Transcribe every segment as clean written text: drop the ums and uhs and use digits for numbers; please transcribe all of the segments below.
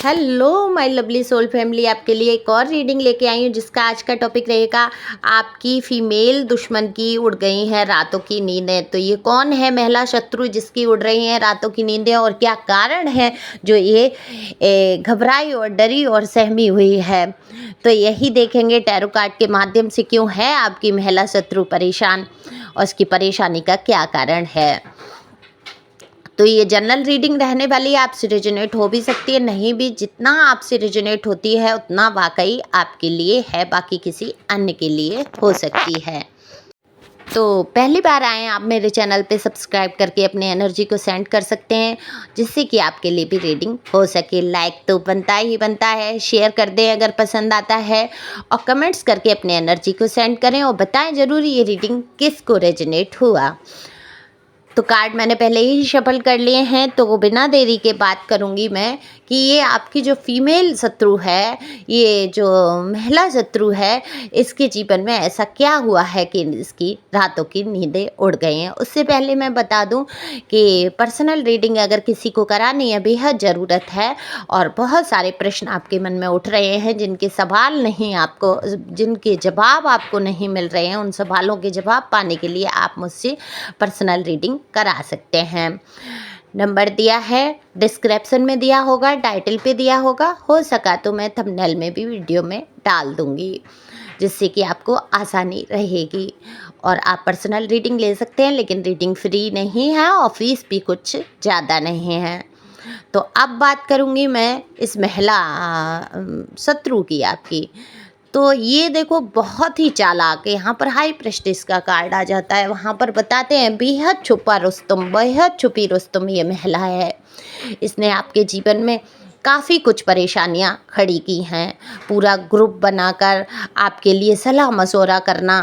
Hello my lovely soul family, आपके लिए एक और रीडिंग लेके आई हूँ जिसका आज का टॉपिक रहेगा आपकी फीमेल दुश्मन की उड़ गई हैं रातों की नींदें। तो ये कौन है महिला शत्रु जिसकी उड़ रही हैं रातों की नींदें और क्या कारण है जो ये घबराई और डरी और सहमी हुई है। तो यही देखेंगे टैरो कार्ड के माध्यम से क्यों है आपकी महिला शत्रु परेशान और उसकी परेशानी का क्या कारण है। तो ये जनरल रीडिंग रहने वाली आपसे रेजोनेट हो भी सकती है, नहीं भी। जितना आपसे रेजोनेट होती है उतना वाकई आपके लिए है, बाकी किसी अन्य के लिए हो सकती है। तो पहली बार आए आप मेरे चैनल पे सब्सक्राइब करके अपने एनर्जी को सेंड कर सकते हैं जिससे कि आपके लिए भी रीडिंग हो सके। लाइक तो बनता ही बनता है, शेयर कर दें अगर पसंद आता है और कमेंट्स करके अपने एनर्जी को सेंड करें और बताएं ज़रूर ये रीडिंग किसको रेजोनेट हुआ। तो कार्ड मैंने पहले ही शफल कर लिए हैं, तो वो बिना देरी के बात करूँगी मैं कि ये आपकी जो फीमेल शत्रु है, ये जो महिला शत्रु है, इसके जीवन में ऐसा क्या हुआ है कि इसकी रातों की नींदें उड़ गई हैं। उससे पहले मैं बता दूं कि पर्सनल रीडिंग अगर किसी को करानी है बेहद ज़रूरत है और बहुत सारे प्रश्न आपके मन में उठ रहे हैं जिनके सवाल नहीं आपको, जिनके जवाब आपको नहीं मिल रहे हैं, उन सवालों के जवाब पाने के लिए आप मुझसे पर्सनल रीडिंग करा सकते हैं। नंबर दिया है, डिस्क्रिप्शन में दिया होगा, टाइटल पे दिया होगा, हो सका तो मैं थंबनेल में भी वीडियो में डाल दूंगी जिससे कि आपको आसानी रहेगी और आप पर्सनल रीडिंग ले सकते हैं। लेकिन रीडिंग फ्री नहीं है और फीस भी कुछ ज़्यादा नहीं है। तो अब बात करूंगी मैं इस महिला शत्रु की आपकी। तो ये देखो बहुत ही चालाक है, यहाँ पर हाई प्रेस्टिज का कार्ड आ जाता है। वहाँ पर बताते हैं बेहद छुपा रुस्तम, बेहद छुपी रुस्तम ये महिला है। इसने आपके जीवन में काफ़ी कुछ परेशानियाँ खड़ी की हैं। पूरा ग्रुप बनाकर आपके लिए सलाह मशवरा करना,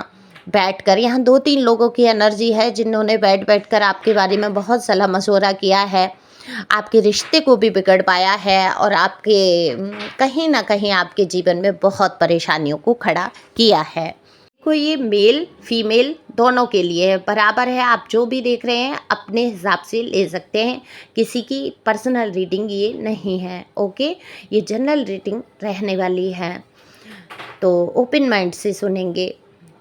बैठकर, यहाँ 2-3 लोगों की एनर्जी है जिन्होंने बैठ कर आपके बारे में बहुत सलाह मशवरा किया है, आपके रिश्ते को भी बिगड़ पाया है और आपके कहीं ना कहीं आपके जीवन में बहुत परेशानियों को खड़ा किया है। को ये मेल फीमेल दोनों के लिए बराबर है। आप जो भी देख रहे हैं अपने हिसाब से ले सकते हैं, किसी की पर्सनल रीडिंग ये नहीं है। ओके, ये जनरल रीडिंग रहने वाली है, तो ओपन माइंड से सुनेंगे।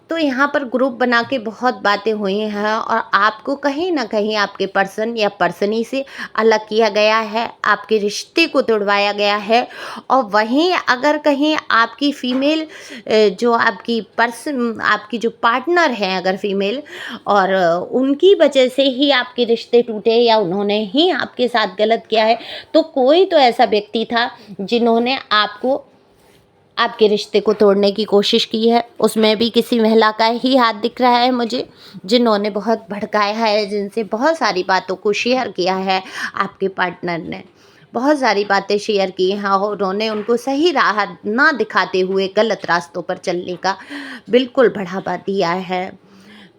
तो यहाँ पर ग्रुप बना के बहुत बातें हुई हैं और आपको कहीं ना कहीं आपके पर्सन या पर्सनी से अलग किया गया है, आपके रिश्ते को तोड़वाया गया है। और वहीं अगर कहीं आपकी फीमेल जो आपकी पर्सन, आपकी जो पार्टनर है अगर फीमेल, और उनकी वजह से ही आपके रिश्ते टूटे या उन्होंने ही आपके साथ गलत किया है, तो कोई तो ऐसा व्यक्ति था जिन्होंने आपके रिश्ते को तोड़ने की कोशिश की है। उसमें भी किसी महिला का ही हाथ दिख रहा है मुझे, जिन्होंने बहुत भड़काया है, जिनसे बहुत सारी बातों को शेयर किया है। आपके पार्टनर ने बहुत सारी बातें शेयर की हैं और उन्होंने उनको सही राह ना दिखाते हुए गलत रास्तों पर चलने का बिल्कुल बढ़ावा दिया है।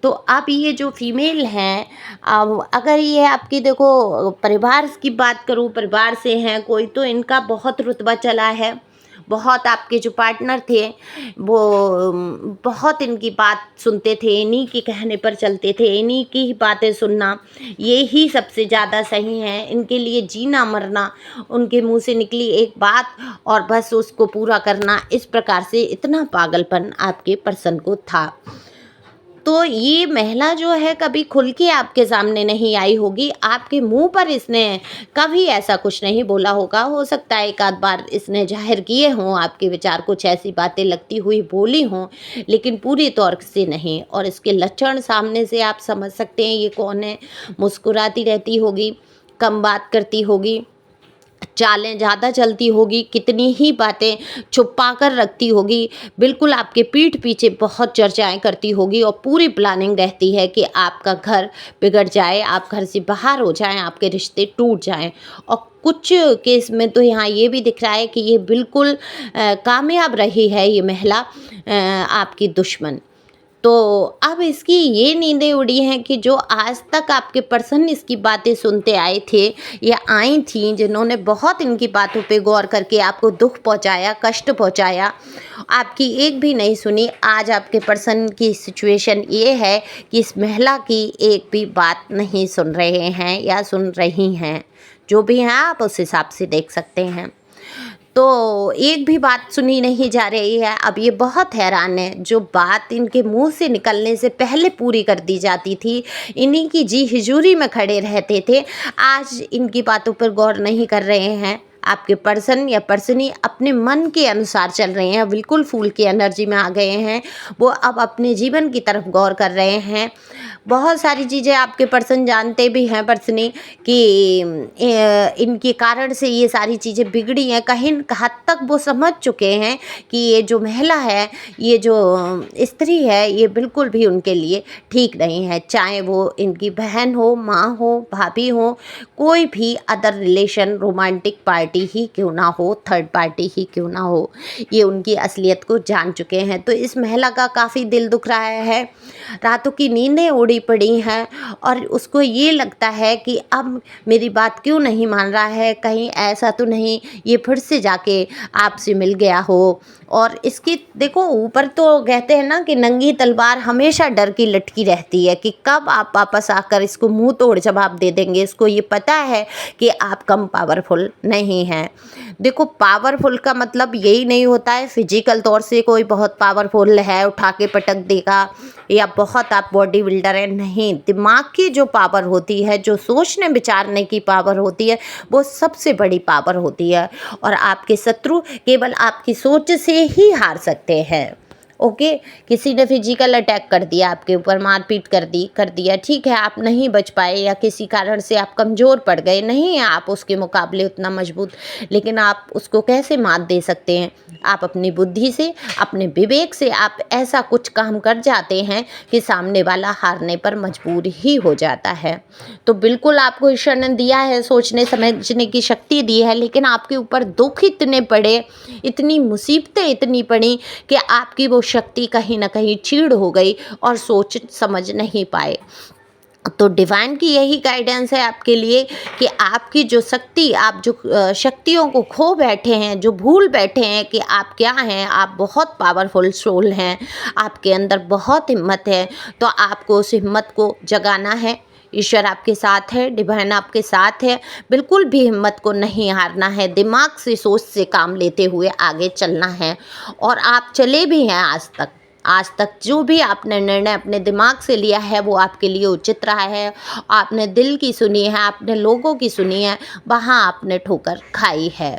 तो अब ये जो फीमेल हैं, अब अगर ये आपकी देखो परिवार की बात करूँ, परिवार से हैं कोई, तो इनका बहुत रुतबा चला है। बहुत आपके जो पार्टनर थे वो बहुत इनकी बात सुनते थे, इन्हीं के कहने पर चलते थे, इन्हीं की ही बातें सुनना ये ही सबसे ज़्यादा सही है। इनके लिए जीना मरना, उनके मुंह से निकली एक बात और बस उसको पूरा करना, इस प्रकार से इतना पागलपन आपके पर्सन को था। तो ये महिला जो है कभी खुल के आपके सामने नहीं आई होगी, आपके मुंह पर इसने कभी ऐसा कुछ नहीं बोला होगा। हो सकता है एक आध बार इसने जाहिर किए हों आपके विचार, कुछ ऐसी बातें लगती हुई बोली हों, लेकिन पूरी तौर से नहीं। और इसके लक्षण सामने से आप समझ सकते हैं ये कौन है। मुस्कुराती रहती होगी, कम बात करती होगी, चालें ज़्यादा चलती होगी, कितनी ही बातें छुपा कर रखती होगी, बिल्कुल आपके पीठ पीछे बहुत चर्चाएं करती होगी और पूरी प्लानिंग रहती है कि आपका घर बिगड़ जाए, आप घर से बाहर हो जाएं, आपके रिश्ते टूट जाएं। और कुछ केस में तो यहाँ ये भी दिख रहा है कि ये बिल्कुल कामयाब रही है ये महिला आपकी दुश्मन। तो अब इसकी ये नींदें उड़ी हैं कि जो आज तक आपके पर्सन इसकी बातें सुनते आए थे या आई थी, जिन्होंने बहुत इनकी बातों पे गौर करके आपको दुख पहुंचाया, कष्ट पहुंचाया, आपकी एक भी नहीं सुनी। आज आपके पर्सन की सिचुएशन ये है कि इस महिला की एक भी बात नहीं सुन रहे हैं या सुन रही हैं। जो भी हैं आप उस हिसाब से देख सकते हैं। तो एक भी बात सुनी नहीं जा रही है। अब ये बहुत हैरान है, जो बात इनके मुंह से निकलने से पहले पूरी कर दी जाती थी, इन्हीं की जी हुजूरी में खड़े रहते थे, आज इनकी बातों पर गौर नहीं कर रहे हैं। आपके पर्सन या पर्सनी अपने मन के अनुसार चल रहे हैं, बिल्कुल फूल की एनर्जी में आ गए हैं। वो अब अपने जीवन की तरफ गौर कर रहे हैं। बहुत सारी चीज़ें आपके पर्सन जानते भी हैं पर्सनी कि इनके कारण से ये सारी चीज़ें बिगड़ी हैं। कहीं हद तक वो समझ चुके हैं कि ये जो महिला है, ये जो स्त्री है, ये बिल्कुल भी उनके लिए ठीक नहीं है। चाहे वो इनकी बहन हो, माँ हो, भाभी हो, कोई भी अदर रिलेशन, रोमांटिक पार्टी ही क्यों ना हो, थर्ड पार्टी ही क्यों ना हो, ये उनकी असलियत को जान चुके हैं। तो इस महिला का काफ़ी दिल दुख रहा है, रातों की नींदें उड़ी पड़ी हैं और उसको ये लगता है कि अब मेरी बात क्यों नहीं मान रहा है, कहीं ऐसा तो नहीं ये फिर से जाके आपसे मिल गया हो। और इसकी देखो, ऊपर तो कहते हैं ना कि नंगी तलवार हमेशा डर की लटकी रहती है कि कब आप वापस आकर इसको मुंह तोड़ जवाब दे देंगे। इसको ये पता है कि आप कम पावरफुल नहीं हैं। देखो, पावरफुल का मतलब यही नहीं होता है फिजिकल तौर से कोई बहुत पावरफुल है, उठा के पटक देगा, या बहुत आप बॉडी बिल्डर है, नहीं। दिमाग की जो पावर होती है, जो सोचने विचारने की पावर होती है, वो सबसे बड़ी पावर होती है। और आपके शत्रु केवल आपकी सोच से ही हार सकते हैं। ओके, किसी ने फिजिकल अटैक कर दिया आपके ऊपर, मारपीट कर दिया, ठीक है, आप नहीं बच पाए या किसी कारण से आप कमज़ोर पड़ गए, नहीं है आप उसके मुकाबले उतना मजबूत, लेकिन आप उसको कैसे मात दे सकते हैं? आप अपनी बुद्धि से, अपने विवेक से आप ऐसा कुछ काम कर जाते हैं कि सामने वाला हारने पर मजबूर ही हो जाता है। तो बिल्कुल आपको ईश्वर ने दिया है, सोचने समझने की शक्ति दी है, लेकिन आपके ऊपर दुख इतने पड़े, इतनी मुसीबतें इतनी पड़ी कि आपकी वो शक्ति कहीं ना कहीं चीड़ हो गई और सोच समझ नहीं पाए। तो डिवाइन की यही गाइडेंस है आपके लिए कि आपकी जो शक्ति, आप जो शक्तियों को खो बैठे हैं, जो भूल बैठे हैं कि आप क्या हैं, आप बहुत पावरफुल सोल हैं, आपके अंदर बहुत हिम्मत है, तो आपको उस हिम्मत को जगाना है। ईश्वर आपके साथ है, डिवाइन आपके साथ है, बिल्कुल भी हिम्मत को नहीं हारना है, दिमाग से, सोच से काम लेते हुए आगे चलना है। और आप चले भी हैं आज तक जो भी आपने निर्णय अपने दिमाग से लिया है वो आपके लिए उचित रहा है। आपने दिल की सुनी है, आपने लोगों की सुनी है, वहाँ आपने ठोकर खाई है।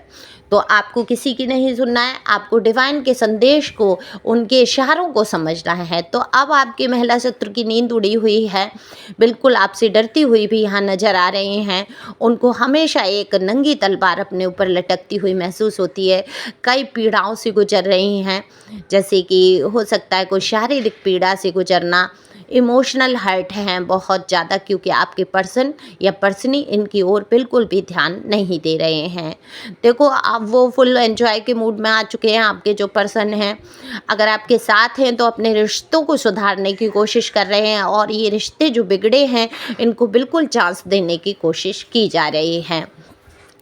तो आपको किसी की नहीं सुनना है, आपको डिवाइन के संदेश को, उनके इशारों को समझना है। तो अब आपकी महिला शत्रु की नींद उड़ी हुई है, बिल्कुल आपसे डरती हुई भी यहाँ नज़र आ रही हैं। उनको हमेशा एक नंगी तलवार अपने ऊपर लटकती हुई महसूस होती है। कई पीड़ाओं से गुजर रही हैं, जैसे कि हो सकता है कोई शारीरिक पीड़ा से गुजरना, इमोशनल हर्ट हैं बहुत ज़्यादा, क्योंकि आपके पर्सन या पर्सनी इनकी ओर बिल्कुल भी ध्यान नहीं दे रहे हैं। देखो, अब वो फुल एंजॉय के मूड में आ चुके हैं आपके जो पर्सन हैं। अगर आपके साथ हैं तो अपने रिश्तों को सुधारने की कोशिश कर रहे हैं, और ये रिश्ते जो बिगड़े हैं इनको बिल्कुल चांस देने की कोशिश की जा रही है।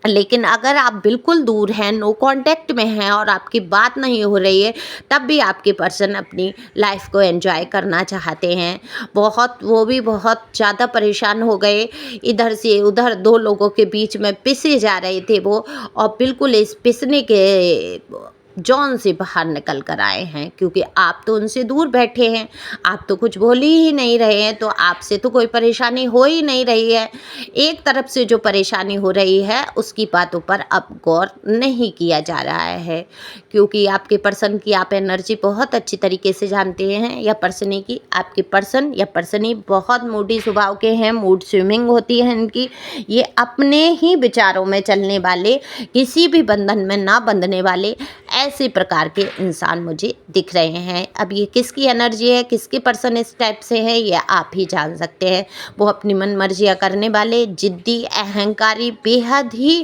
लेकिन अगर आप बिल्कुल दूर हैं, नो कांटेक्ट में हैं और आपकी बात नहीं हो रही है, तब भी आपके पर्सन अपनी लाइफ को एंजॉय करना चाहते हैं। वो भी बहुत ज़्यादा परेशान हो गए, इधर से उधर दो लोगों के बीच में पिसे जा रहे थे वो, और बिल्कुल इस पिसने के जॉन से बाहर निकल कर आए हैं, क्योंकि आप तो उनसे दूर बैठे हैं, आप तो कुछ बोल ही नहीं रहे हैं, तो आपसे तो कोई परेशानी हो ही नहीं रही है। एक तरफ से जो परेशानी हो रही है उसकी बातों पर अब गौर नहीं किया जा रहा है, क्योंकि आपके पर्सन की आप एनर्जी बहुत अच्छी तरीके से जानते हैं, या पर्सनी की। आपके पर्सन या पर्सनी बहुत मूडी स्वभाव के हैं, मूड स्विंगिंग होती है इनकी। ये अपने ही विचारों में चलने वाले, किसी भी बंधन में ना बंधने वाले ऐसे प्रकार के इंसान मुझे दिख रहे हैं। अब ये किसकी एनर्जी है, किसके पर्सन इस टाइप से है, ये आप ही जान सकते हैं। वो अपनी मन मर्जियाँ करने वाले, जिद्दी, अहंकारी, बेहद ही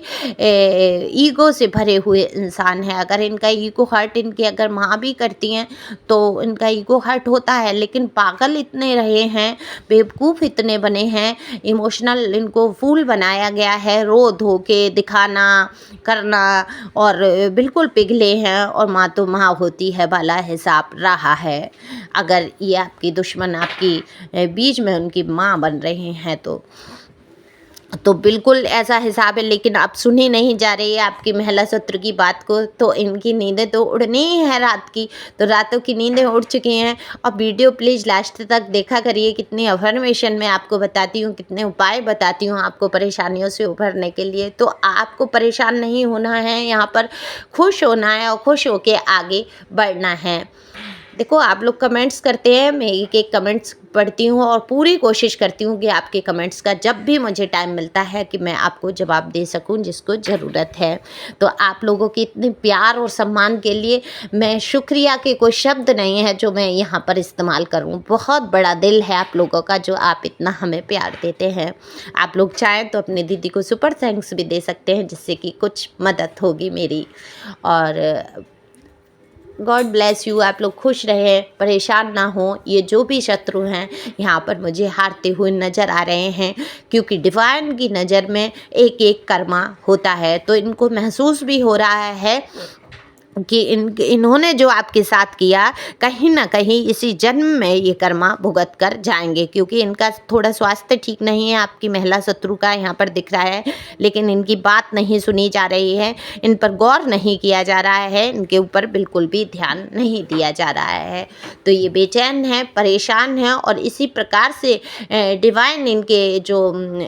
ईगो से भरे हुए इंसान है। अगर इनका ईगो हर्ट इनकी अगर माँ भी करती हैं तो इनका ईगो हर्ट होता है, लेकिन पागल इतने रहे हैं, बेवकूफ़ इतने बने हैं, इमोशनल इनको फूल बनाया गया है, रो धो के दिखाना करना, और बिल्कुल पिघले हैं, और माँ तो माँ होती है वाला हिसाब रहा है। अगर ये आपकी दुश्मन आपकी बीच में उनकी माँ बन रहे हैं तो तो बिल्कुल ऐसा हिसाब है, लेकिन आप सुन ही नहीं जा रही है आपकी महिला शत्रु की बात को। तो इनकी नींदें तो उड़नी ही है रात की, तो रातों की नींदें उड़ चुकी हैं। और वीडियो प्लीज़ लास्ट तक देखा करिए, कितनी अफर्मेशन मैं आपको बताती हूँ, कितने उपाय बताती हूँ आपको परेशानियों से उभरने के लिए। तो आपको परेशान नहीं होना है, यहाँ पर खुश होना है और खुश होके आगे बढ़ना है। देखो, आप लोग कमेंट्स करते हैं, मैं एक एक कमेंट्स पढ़ती हूँ और पूरी कोशिश करती हूँ कि आपके कमेंट्स का जब भी मुझे टाइम मिलता है कि मैं आपको जवाब दे सकूँ जिसको ज़रूरत है। तो आप लोगों के इतने प्यार और सम्मान के लिए मैं शुक्रिया के कोई शब्द नहीं है जो मैं यहाँ पर इस्तेमाल करूँ। बहुत बड़ा दिल है आप लोगों का जो आप इतना हमें प्यार देते हैं। आप लोग चाहें तो अपनी दीदी को सुपर थैंक्स भी दे सकते हैं, जिससे कि कुछ मदद होगी मेरी। और गॉड ब्लेस यू। आप लोग खुश रहें, परेशान ना हो। ये जो भी शत्रु हैं यहाँ पर मुझे हारते हुए नज़र आ रहे हैं, क्योंकि डिवाइन की नज़र में एक एक कर्मा होता है। तो इनको महसूस भी हो रहा है कि इन्होंने जो आपके साथ किया, कहीं ना कहीं इसी जन्म में ये कर्मा भुगत कर जाएंगे, क्योंकि इनका थोड़ा स्वास्थ्य ठीक नहीं है आपकी महिला शत्रु का, यहाँ पर दिख रहा है। लेकिन इनकी बात नहीं सुनी जा रही है, इन पर गौर नहीं किया जा रहा है, इनके ऊपर बिल्कुल भी ध्यान नहीं दिया जा रहा है। तो ये बेचैन है, परेशान है। और इसी प्रकार से डिवाइन, इनके जो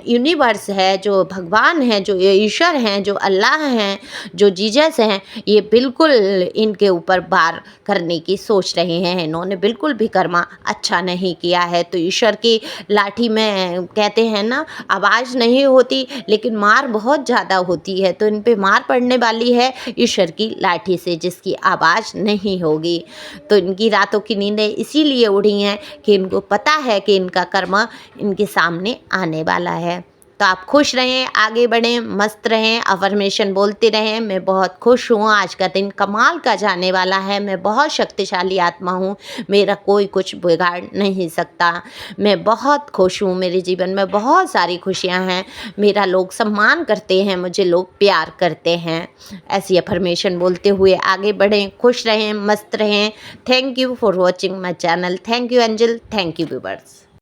यूनिवर्स है, जो भगवान है, जो ईश्वर हैं, जो अल्लाह हैं, जो जीसस हैं, ये बिल्कुल इनके ऊपर वार करने की सोच रहे हैं। इन्होंने बिल्कुल भी कर्मा अच्छा नहीं किया है। तो ईश्वर की लाठी में कहते हैं ना, आवाज़ नहीं होती लेकिन मार बहुत ज़्यादा होती है। तो इन पे मार पड़ने वाली है ईश्वर की लाठी से, जिसकी आवाज़ नहीं होगी। तो इनकी रातों की नींदें इसीलिए उड़ी हैं कि इनको पता है कि इनका कर्म इनके सामने आने वाला है। तो आप खुश रहें, आगे बढ़ें, मस्त रहें, अफर्मेशन बोलते रहें। मैं बहुत खुश हूँ, आज का दिन कमाल का जाने वाला है। मैं बहुत शक्तिशाली आत्मा हूँ, मेरा कोई कुछ बिगाड़ नहीं सकता। मैं बहुत खुश हूँ, मेरे जीवन में बहुत सारी खुशियाँ हैं। मेरा लोग सम्मान करते हैं, मुझे लोग प्यार करते हैं। ऐसी अफर्मेशन बोलते हुए आगे बढ़ें, खुश रहें, मस्त रहें। Thank you for watching my channel. Thank you angel, thank you viewers.